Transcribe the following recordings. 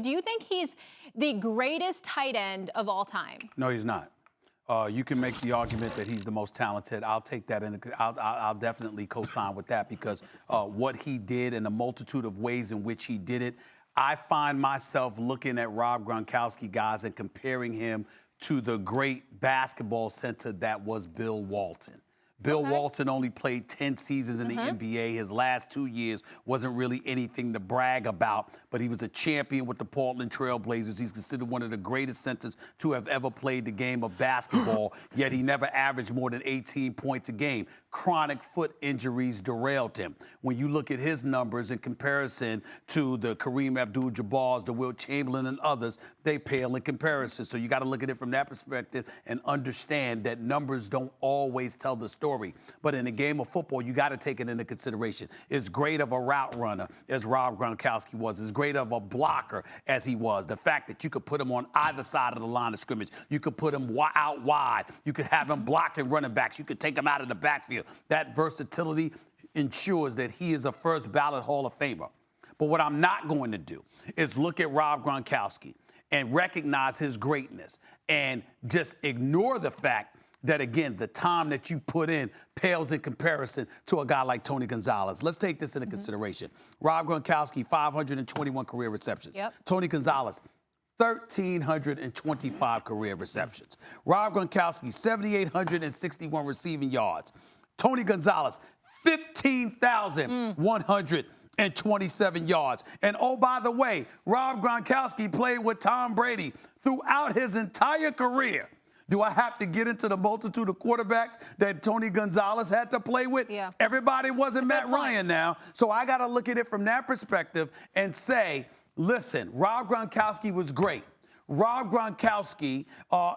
Do you think he's the greatest tight end of all time? No, he's not. You can make the argument that he's the most talented. I'll take that, and I'll definitely co-sign with that because what he did and the multitude of ways in which he did it, I find myself looking at Rob Gronkowski, guys, and comparing him to the great basketball center that was Bill Walton. Bill Walton only played 10 seasons in the NBA. His last 2 years wasn't really anything to brag about, but he was a champion with the Portland Trail Blazers. He's considered one of the greatest centers to have ever played the game of basketball, yet he never averaged more than 18 points a game. Chronic foot injuries derailed him. When you look at his numbers in comparison to the Kareem Abdul-Jabbars, the Wilt Chamberlain, and others, they pale in comparison. So you got to look at it from that perspective and understand that numbers don't always tell the story. But in the game of football, you got to take it into consideration. As great of a route runner as Rob Gronkowski was, as great of a blocker as he was, the fact that you could put him on either side of the line of scrimmage, you could put him out wide, you could have him blocking running backs, you could take him out of the backfield. That versatility ensures that he is a first ballot Hall of Famer. But what I'm not going to do is look at Rob Gronkowski and recognize his greatness and just ignore the fact that, again, the time that you put in pales in comparison to a guy like Tony Gonzalez. Let's take this into consideration. Rob Gronkowski, 521 career receptions. Tony Gonzalez, 1,325 career receptions. Rob Gronkowski, 7,861 receiving yards. Tony Gonzalez, 15,127 yards. And oh, by the way, Rob Gronkowski played with Tom Brady throughout his entire career. Do I have to get into the multitude of quarterbacks that Tony Gonzalez had to play with? Yeah. Everybody wasn't Matt Ryan now. So I got to look at it from that perspective and say, listen, Rob Gronkowski was great. Rob Gronkowski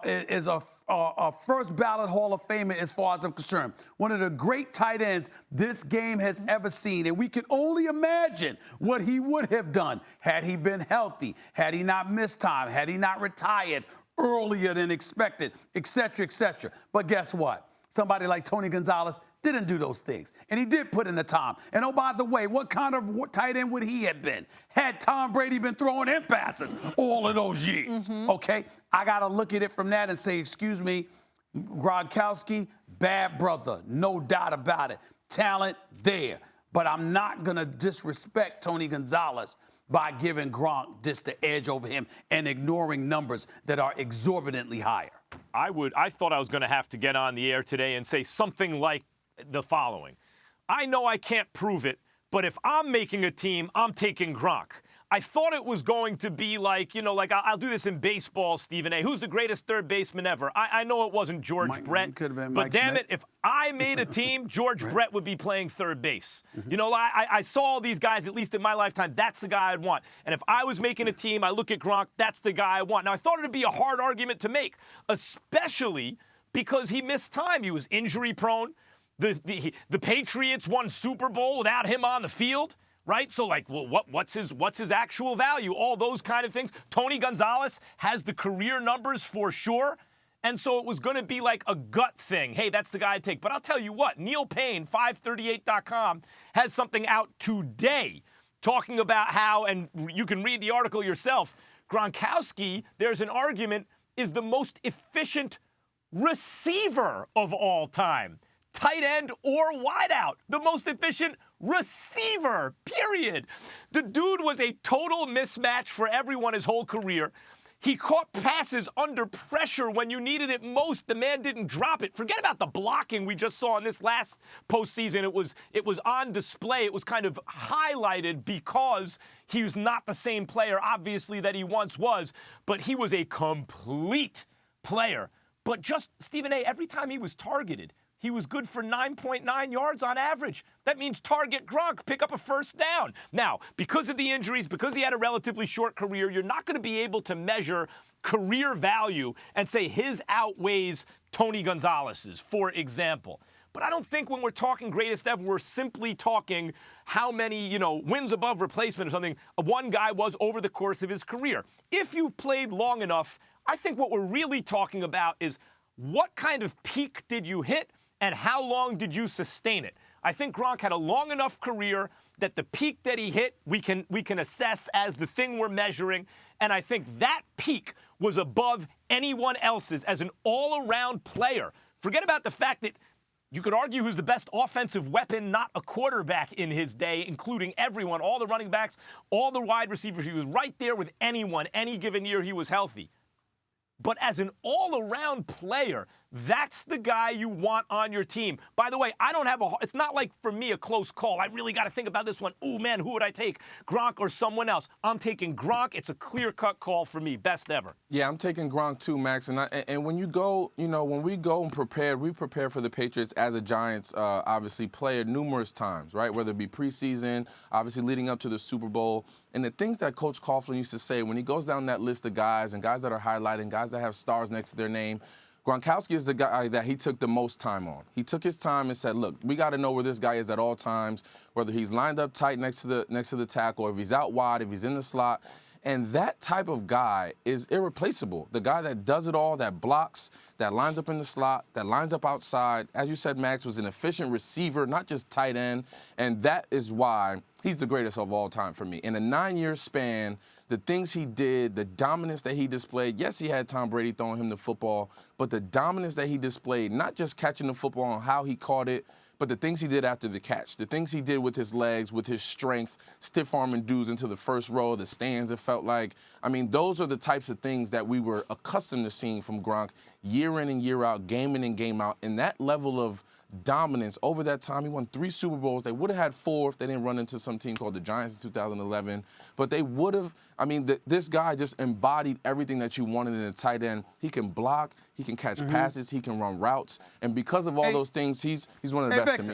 is a first ballot Hall of Famer as far as I'm concerned. One of the great tight ends this game has ever seen. And we can only imagine what he would have done had he been healthy, had he not missed time, had he not retired earlier than expected, et cetera, et cetera. But guess what? Somebody like Tony Gonzalez didn't do those things. And he did put in the time. And oh, by the way, what kind of tight end would he have been had Tom Brady been throwing in passes all of those years? Okay? I got to look at it from that and say, excuse me, Gronkowski, bad brother, no doubt about it. Talent there. But I'm not going to disrespect Tony Gonzalez by giving Gronk just the edge over him and ignoring numbers that are exorbitantly higher. I thought I was going to have to get on the air today and say something like the following. I know I can't prove it, but if I'm making a team, I'm taking Gronk. I thought it was going to be like, I'll do this in baseball, Stephen A. Who's the greatest third baseman ever? I know it wasn't George Brett, but damn it, if I made a team, George Brett would be playing third base. I saw all these guys, at least in my lifetime, that's the guy I'd want. And if I was making a team, I look at Gronk, that's the guy I want. Now, I thought it would be a hard argument to make, especially because he missed time. He was injury prone. The Patriots won Super Bowl without him on the field, right? So, what's his actual value? All those kind of things. Tony Gonzalez has the career numbers for sure. And so it was going to be like a gut thing. Hey, that's the guy I'd take. But I'll tell you what, Neil Payne, 538.com, has something out today talking about how, and you can read the article yourself, Gronkowski, there's an argument, is the most efficient receiver of all time. Tight end or wideout, the most efficient receiver, period. The dude was a total mismatch for everyone his whole career. He caught passes under pressure when you needed it most. The man didn't drop it. Forget about the blocking we just saw in this last postseason. It was on display. It was kind of highlighted because he was not the same player, obviously, that he once was. But he was a complete player. But just, Stephen A., every time he was targeted, he was good for 9.9 yards on average. That means target Gronk, pick up a first down. Now, because of the injuries, because he had a relatively short career, you're not going to be able to measure career value and say his outweighs Tony Gonzalez's, for example. But I don't think when we're talking greatest ever, we're simply talking how many, wins above replacement or something one guy was over the course of his career. If you've played long enough, I think what we're really talking about is what kind of peak did you hit and how long did you sustain it? I think Gronk had a long enough career that the peak that he hit, we can assess as the thing we're measuring. And I think that peak was above anyone else's as an all-around player. Forget about the fact that you could argue who's the best offensive weapon, not a quarterback in his day, including everyone, all the running backs, all the wide receivers. He was right there with anyone, any given year he was healthy. But as an all-around player, that's the guy you want on your team. By the way, it's not like, for me, a close call. I really got to think about this one. Ooh, man, who would I take? Gronk or someone else? I'm taking Gronk. It's a clear-cut call for me. Best ever. Yeah, I'm taking Gronk too, Max. And when you go, when we go and prepare, we prepare for the Patriots as a Giants, obviously, player numerous times, right? Whether it be preseason, obviously leading up to the Super Bowl. And the things that Coach Coughlin used to say when he goes down that list of guys and guys that are highlighted, guys that have stars next to their name, Gronkowski is the guy that he took the most time on. He took his time and said, look, we got to know where this guy is at all times, whether he's lined up tight next to the tackle, or if he's out wide, if he's in the slot. And that type of guy is irreplaceable. The guy that does it all, that blocks, that lines up in the slot, that lines up outside. As you said, Max was an efficient receiver, not just tight end. And that is why he's the greatest of all time for me. In a 9-year span, the things he did, the dominance that he displayed. Yes, he had Tom Brady throwing him the football, but the dominance that he displayed, not just catching the football and how he caught it, but the things he did after the catch, the things he did with his legs, with his strength, stiff-arming dudes into the first row, the stands, it felt like. I mean, those are the types of things that we were accustomed to seeing from Gronk year in and year out, game in and game out. And that level of dominance over that time, he won 3 Super Bowls. They would have had 4 if they didn't run into some team called the Giants in 2011. But they would have, this guy just embodied everything that you wanted in a tight end. He can block, he can catch passes, he can run routes. And because of all those things, he's one of the best to me.